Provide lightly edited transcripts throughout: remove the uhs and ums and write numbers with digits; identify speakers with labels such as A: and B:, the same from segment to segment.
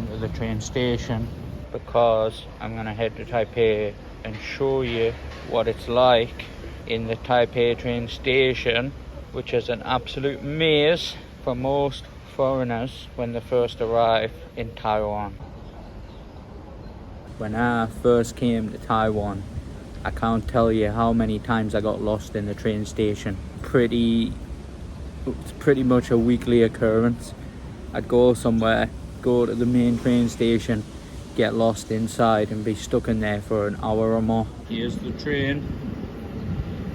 A: come to the train station because I'm gonna head to Taipei and show you what it's like in the Taipei train station, which is an absolute maze for most foreigners when they first arrive in Taiwan. When I first came to Taiwan, I can't tell you how many times I got lost in the train station. It's pretty much a weekly occurrence. I'd go somewhere, go to the main train station, get lost inside and be stuck in there for an hour or more. Here's the train.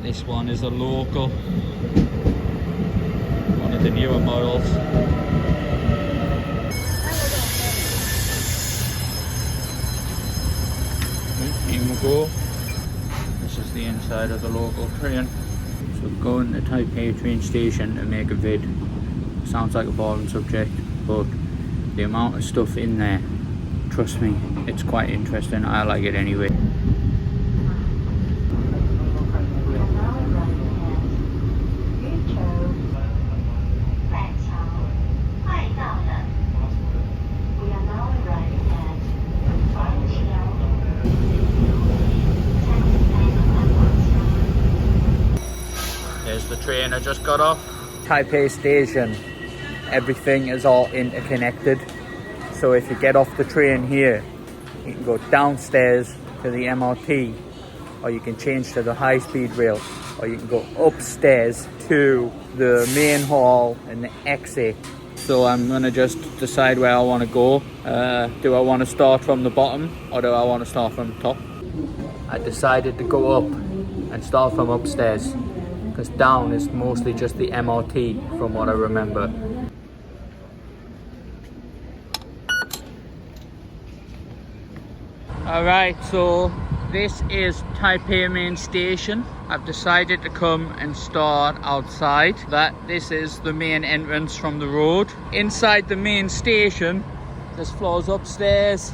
A: This one is a local, one of the newer models. Here we go. This is the inside of the local train. So going to Taipei train station to make a vid sounds like a boring subject, but the amount of stuff in there, trust me, it's quite interesting. I like it anyway. There's the train I just got off. Taipei station, everything is all interconnected. So if you get off the train here, you can go downstairs to the MRT, or you can change to the high-speed rail, or you can go upstairs to the main hall and the exit. So I'm gonna just decide where I want to go. Do I want to start from the bottom or do I want to start from the top? I decided to go up and start from upstairs, because down is mostly just the MRT from what I remember. Alright, so this is Taipei Main Station. I've decided to come and start outside. This is the main entrance from the road. Inside the main station, there's floors upstairs,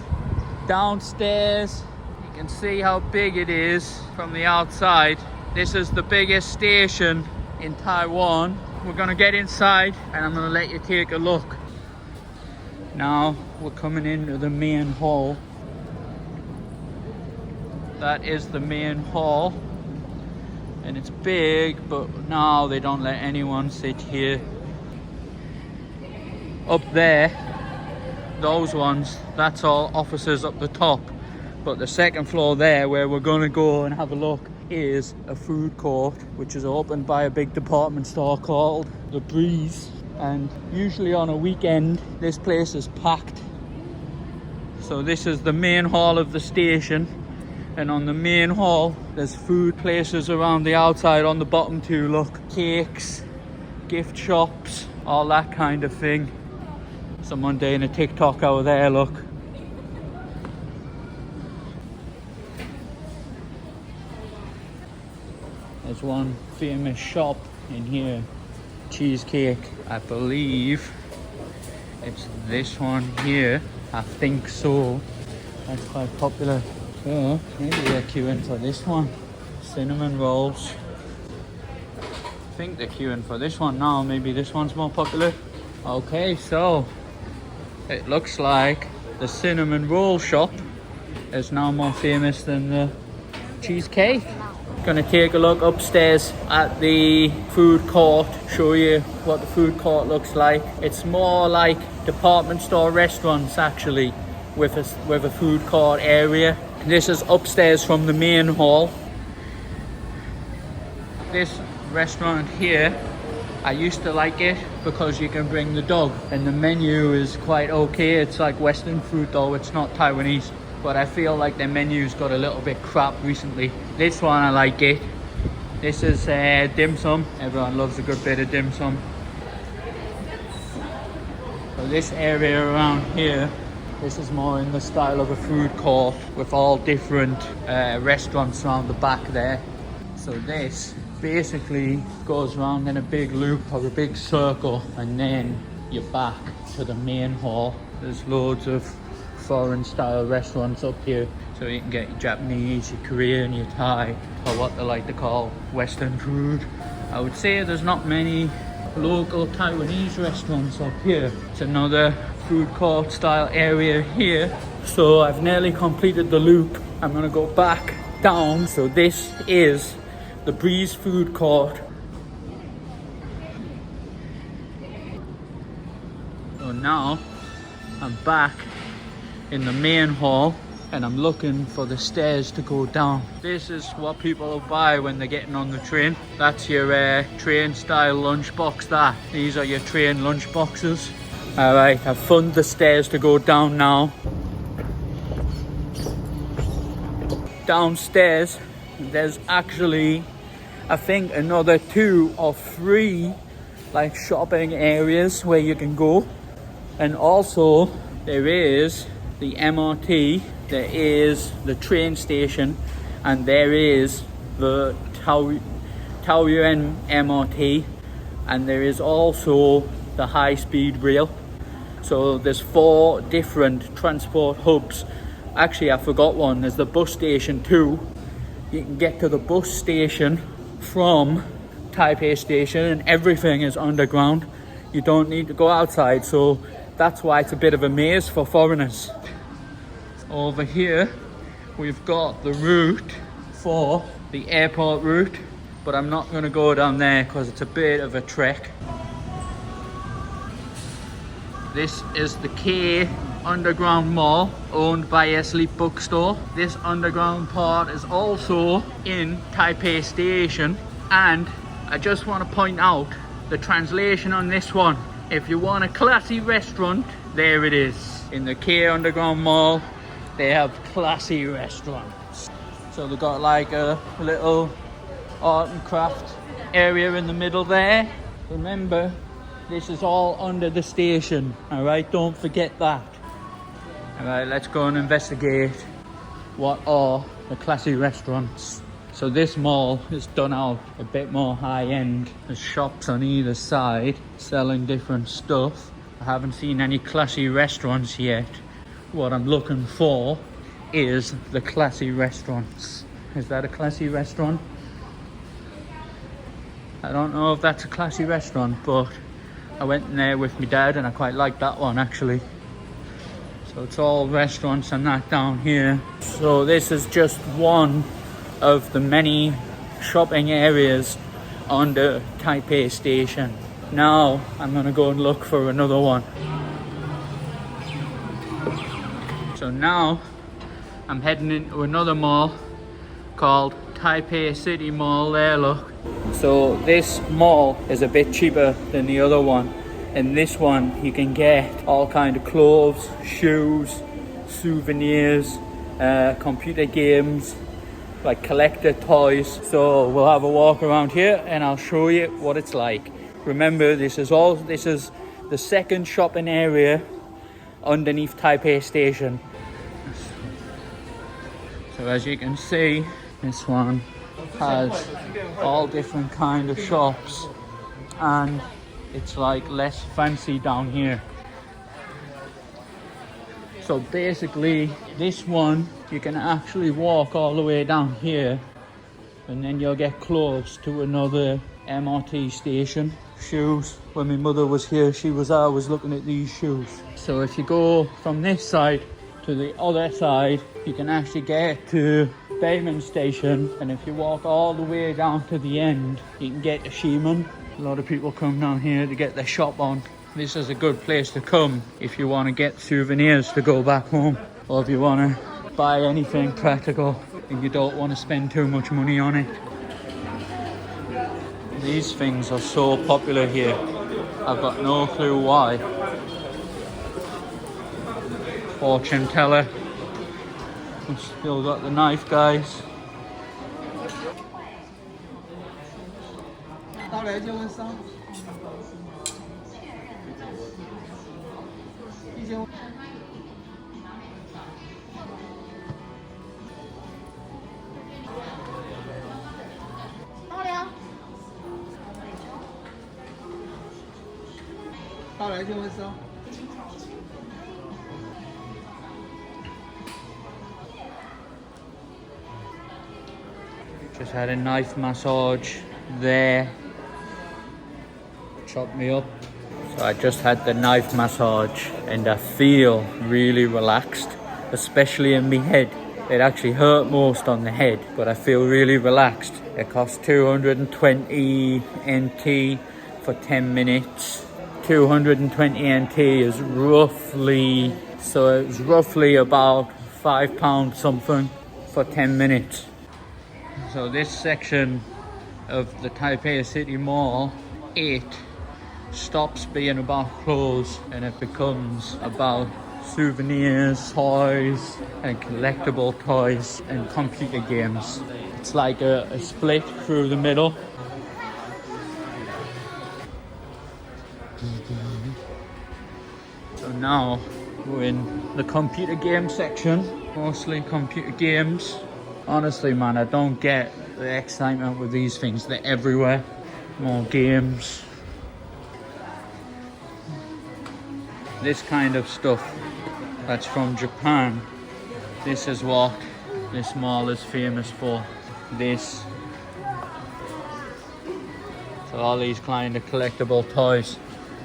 A: downstairs. You can see how big it is from the outside. This is the biggest station in Taiwan. We're gonna get inside and I'm gonna let you take a look. Now we're coming into the main hall. That is the main hall, and it's big, but now they don't let anyone sit here. Up there, those ones, that's all offices up the top, but the second floor there where we're gonna go and have a look is a food court, which is opened by a big department store called The Breeze, and usually on a weekend this place is packed. So this is the main hall of the station. And on the main hall, there's food places around the outside on the bottom too, look. Cakes, gift shops, all that kind of thing. Someone doing a TikTok over there, look. There's one famous shop in here, cheesecake. I believe it's this one here. I think so. That's quite popular. So maybe they're queuing for this one. Cinnamon rolls. I think they're queuing for this one now. Maybe this one's more popular. Okay, so it looks like the cinnamon roll shop is now more famous than the cheesecake. Gonna take a look upstairs at the food court, show you what the food court looks like. It's more like department store restaurants actually, with a food court area. This is upstairs from the main hall. This restaurant here, I used to like it because you can bring the dog and the menu is quite okay. It's like Western food though, it's not Taiwanese, but I feel like their menu's got a little bit crap recently. This one I like it. This is dim sum. Everyone loves a good bit of dim sum. So this area around here, this is more in the style of a food court with all different restaurants around the back there. So this basically goes around in a big loop or a big circle, and then you're back to the main hall. There's loads of foreign style restaurants up here, so you can get your Japanese, your Korean, your Thai, or what they like to call Western food. I would say there's not many local Taiwanese restaurants up here. It's another food court style area here. So I've nearly completed the loop. I'm gonna go back down. So this is the Breeze food court. So now I'm back in the main hall and I'm looking for the stairs to go down. This is what people will buy when they're getting on the train. That's your train style lunchbox. These are your train lunch boxes. Alright, I've found the stairs to go down now. Downstairs there's actually, I think, another 2 or 3 like shopping areas where you can go. And also there is the MRT, there is the train station, and there is the Taoyuan MRT, and there is also the high-speed rail. So there's 4 different transport hubs. Actually, I forgot one. There's the bus station too. You can get to the bus station from Taipei Station, and everything is underground. You don't need to go outside, so that's why it's a bit of a maze for foreigners. Over here we've got the route for the airport route, but I'm not going to go down there because it's a bit of a trek. This is the K Underground Mall, owned by a sleep bookstore. This underground part is also in Taipei Station, and I just want to point out the translation on this one. If you want a classy restaurant, there it is. In the K Underground Mall, they have classy restaurants. So they've got like a little art and craft area in the middle there. Remember, this is all under the station. All right, don't forget that. All right, let's go and investigate what are the classy restaurants. So this mall is done out a bit more high end. There's shops on either side selling different stuff. I haven't seen any classy restaurants yet. What I'm looking for is the classy restaurants. Is that a classy restaurant? I don't know if that's a classy restaurant, but I went in there with my dad and I quite liked that one actually. So it's all restaurants and that down here. So this is just one of the many shopping areas under Taipei Station. Now I'm gonna go and look for another one. So now I'm heading into another mall called Taipei City Mall there, look. So this mall is a bit cheaper than the other one. In this one you can get all kind of clothes, shoes, souvenirs, computer games, like collector toys. So we'll have a walk around here and I'll show you what it's like. Remember, this is the second shopping area underneath Taipei Station. So as you can see, this one has all different kind of shops, and it's like less fancy down here. So basically this one you can actually walk all the way down here and then you'll get close to another MRT station. Shoes, when my mother was here, she was always looking at these shoes. So if you go from this side to the other side, you can actually get to Taipei Main Station, and if you walk all the way down to the end, you can get to Ximen. A lot of people come down here to get their shop on. This is a good place to come if you want to get souvenirs to go back home, or if you want to buy anything practical and you don't want to spend too much money on it. These things are so popular here. I've got no clue why. Fortune teller. We've still got the knife guys. Just had a knife massage there. Chopped me up. So I just had the knife massage and I feel really relaxed, especially in my head. It actually hurt most on the head, but I feel really relaxed. It costs 220 NT for 10 minutes. 220 NT is roughly, so it's roughly about £5 something for 10 minutes. So this section of the Taipei City Mall, it stops being about clothes and it becomes about souvenirs, toys and collectible toys and computer games. It's like a split through the middle. So now we're in the computer game section, mostly computer games. Honestly man, I don't get the excitement with these things. They're everywhere. More games. This kind of stuff that's from Japan. This is what this mall is famous for. This. So all these kind of collectible toys.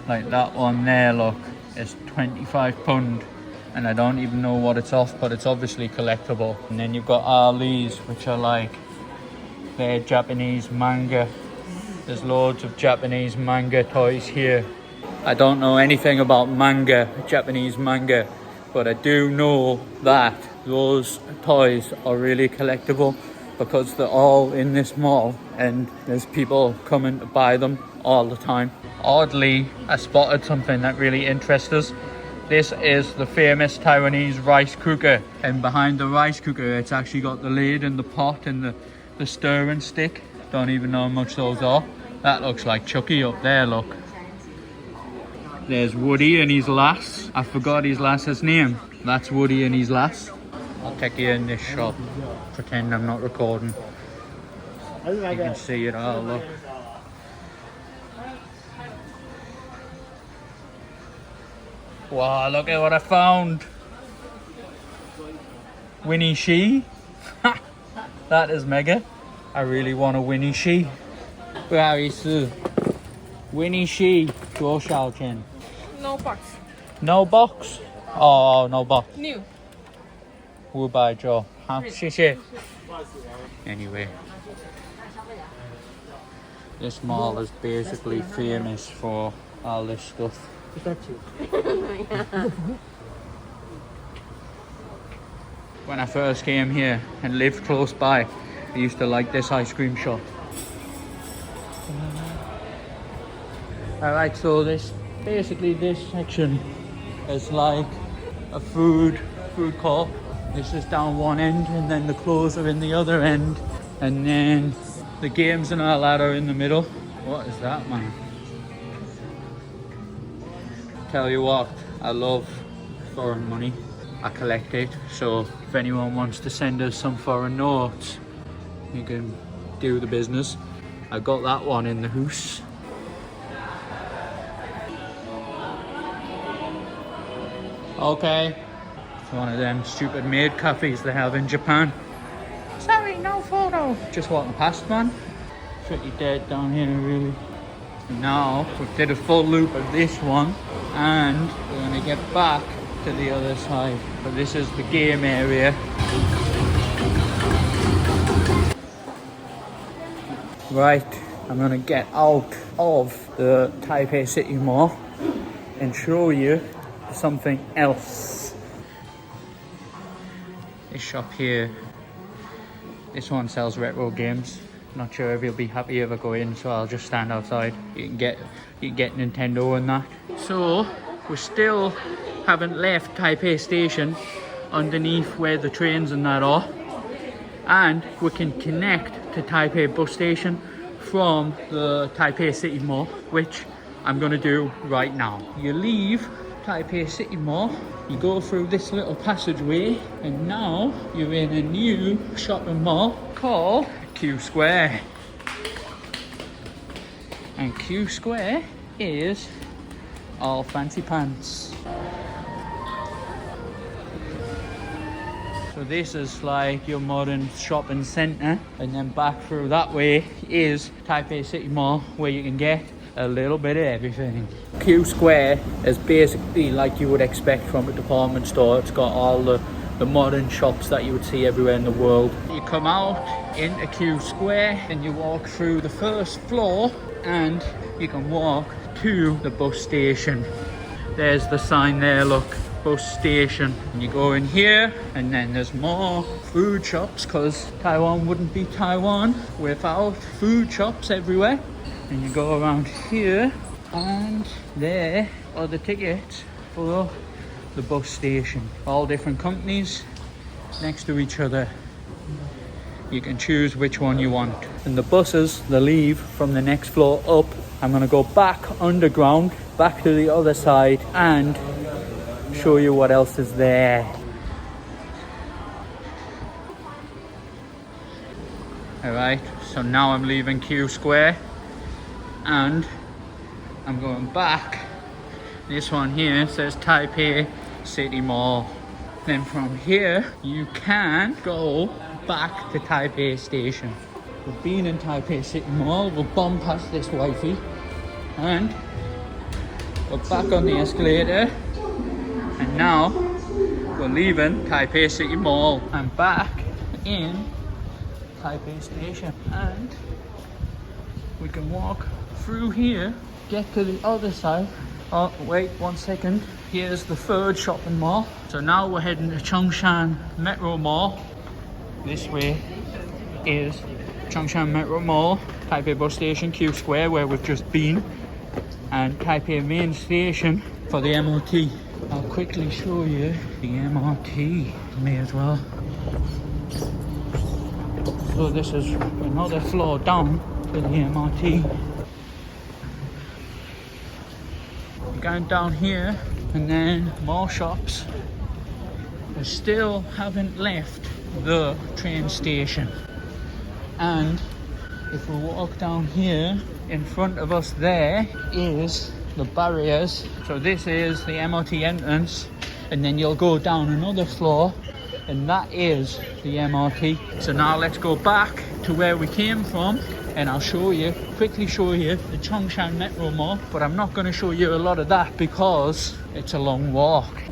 A: Like that one there, look. It's £25 and I don't even know what it's off, but it's obviously collectible. And then you've got all these, which are like, they're Japanese manga. There's loads of Japanese manga toys here. I don't know anything about manga, Japanese manga, but I do know that those toys are really collectible because they're all in this mall and there's people coming to buy them all the time. Oddly, I spotted something that really interests us. This is the famous Taiwanese rice cooker, and behind the rice cooker it's actually got the lid and the pot and the stirring stick. Don't even know how much those are. That looks like Chucky up there, look. There's Woody and his lass. I forgot his lass's name. That's Woody and his lass. I'll take you in this shop. Pretend I'm not recording. You can see it all, look. Wow, look at what I found. Winnie Xi. That is mega. I really want a Winnie Xi. 不好意思 Winnie Xi 多少钱
B: No box.
A: No box? Oh, no box.
B: New.
A: 500就好，谢谢。Anyway, this mall is basically famous for all this stuff. When I first came here and lived close by, I used to like this ice cream shop. Alright, so this section is like a food court. This is down one end and then the clothes are in the other end, and then the games and all that are in the middle. What is that, man? Tell you what, I love foreign money. I collect it, so if anyone wants to send us some foreign notes, you can do the business. I got that one in the house. Okay, it's one of them stupid maid cafes they have in Japan. Sorry, no photo. Just walking past, man. Pretty dead down here, really. Now we did a full loop of this one, and we're gonna get back to the other side. But this is the game area. Right, I'm gonna get out of the Taipei City Mall and show you something else. This shop here, this one sells retro games. Not sure if you'll be happy if I go in, so I'll just stand outside. You can get Nintendo and that. So we still haven't left Taipei Station, underneath where the trains and that are, and we can connect to Taipei bus station from the Taipei City Mall, which I'm gonna do right now. You leave Taipei City Mall, you go through this little passageway, and now you're in a new shopping mall called Q Square. And Q Square is all fancy pants. So this is like your modern shopping centre, and then back through that way is Taipei City Mall, where you can get a little bit of everything. Q Square is basically like you would expect from a department store. It's got all the modern shops that you would see everywhere in the world. You come out into Q Square and you walk through the first floor and you can walk to the bus station. There's the sign there, look, bus station. And you go in here and then there's more food shops because Taiwan wouldn't be Taiwan without food shops everywhere. And you go around here and there are the tickets for the bus station. All different companies next to each other. You can choose which one you want. And the buses, they leave from the next floor up. I'm gonna go back underground, back to the other side and show you what else is there. Alright, so now I'm leaving Q Square and I'm going back. This one here says Taipei City Mall. Then from here you can go back to Taipei Station. We've been in Taipei City Mall, we'll bomb past this Wi-Fi and we're back on the escalator and now we're leaving Taipei City Mall. I'm back in Taipei Station and we can walk through here, get to the other side. Oh wait 1 second, here's the third shopping mall. So now we're heading to Chongshan Metro Mall. This way is Chongshan Metro Mall, Taipei Bus Station, Q Square where we've just been, and Taipei Main Station for the MRT. I'll quickly show you the MRT, may as well. So this is another floor down to the MRT. Going down here and then more shops. We still haven't left the train station, and if we walk down here, in front of us there is the barriers. So this is the MRT entrance, and then you'll go down another floor and that is the MRT. So now let's go back to where we came from and I'll quickly show you the Chongshan Metro Mall, but I'm not going to show you a lot of that because it's a long walk.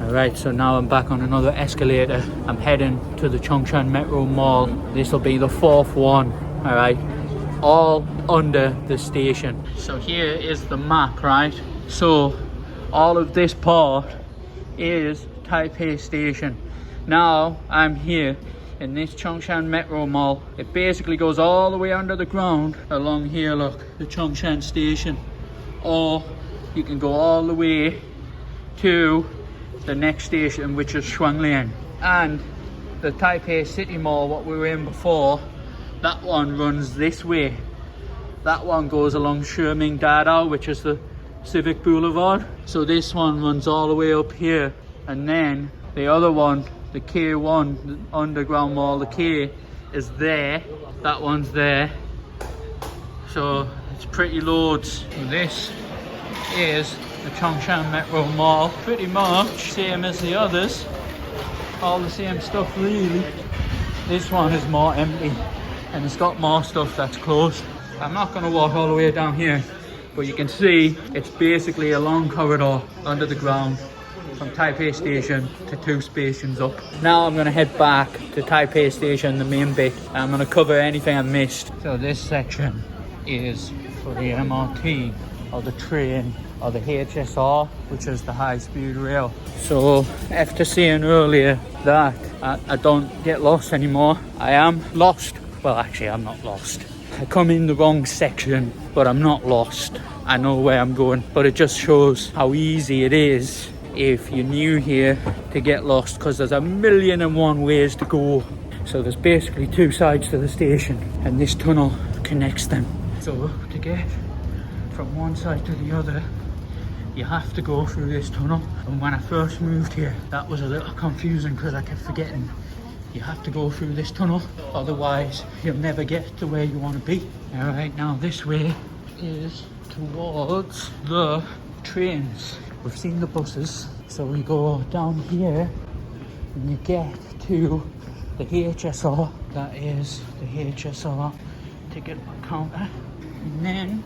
A: Alright, so now I'm back on another escalator. I'm heading to the Chongshan Metro Mall. This will be the fourth one, alright, all under the station. So here is the map, right? So all of this part is Taipei Station. Now I'm here in this Chongshan Metro Mall. It basically goes all the way under the ground along here, look, the Chongshan Station. Or you can go all the way to the next station, which is Shuanglian. And the Taipei City Mall, what we were in before, that one runs this way. That one goes along Shiming Dadao, which is the Civic Boulevard. So this one runs all the way up here. And then the other one, the K1, the underground mall, the K is there. That one's there. So it's pretty loads. So this is the Chongshan Metro Mall. Pretty much same as the others. All the same stuff really. This one is more empty and it's got more stuff that's closed. I'm not going to walk all the way down here, but you can see it's basically a long corridor under the ground from Taipei Station to 2 stations up. Now I'm going to head back to Taipei Station, the main bit. I'm going to cover anything I missed. So this section is for the MRT or the train or the HSR, which is the high-speed rail. So after saying earlier that I don't get lost anymore, I am lost. Well, actually I'm not lost. I come in the wrong section, but I'm not lost. I know where I'm going, but it just shows how easy it is if you're new here to get lost, because there's 1,000,001 ways to go. So there's basically 2 sides to the station and this tunnel connects them. So to get from one side to the other, you have to go through this tunnel. And when I first moved here, that was a little confusing because I kept forgetting you have to go through this tunnel, otherwise you'll never get to where you want to be. Alright, now this way is towards the trains. We've seen the buses, so we go down here and you get to the HSR. That is the HSR ticket counter. And then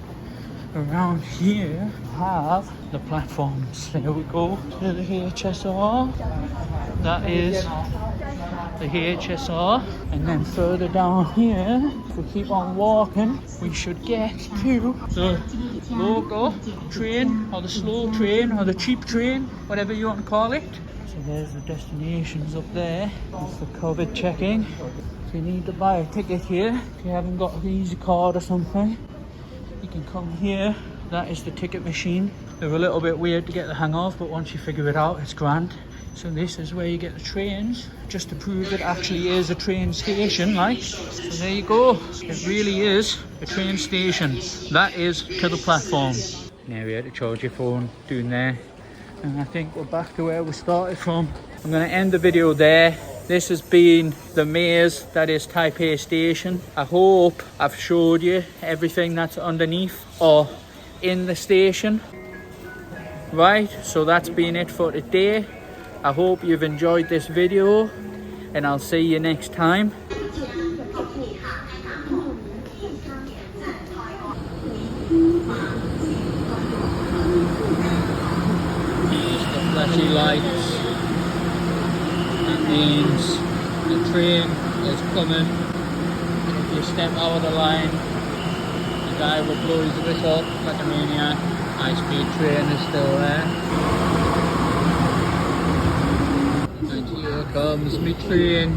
A: around here have the platforms. There we go to the HSR. That is the HSR. And then further down here, if we keep on walking, we should get to the local train or the slow train or the cheap train, whatever you want to call it. So there's the destinations up there. That's the COVID checking. If you need to buy a ticket here, if you haven't got a Visa card or something, you can come here. That is the ticket machine. They're a little bit weird to get the hang of, but once you figure it out, it's grand. So this is where you get the trains, just to prove it actually is a train station, like. So there you go. It really is a train station. That is to the platform. Now we had to charge your phone doing there. And I think we're back to where we started from. I'm going to end the video there. This has been the maze that is Taipei Station. I hope I've showed you everything that's underneath or in the station. Right, so that's been it for today. I hope you've enjoyed this video and I'll see you next time. Here's the flashy lights. That means the train is coming. If you step out of the line, the guy will blow his whistle like a maniac. High-speed train is still there. And here comes my train.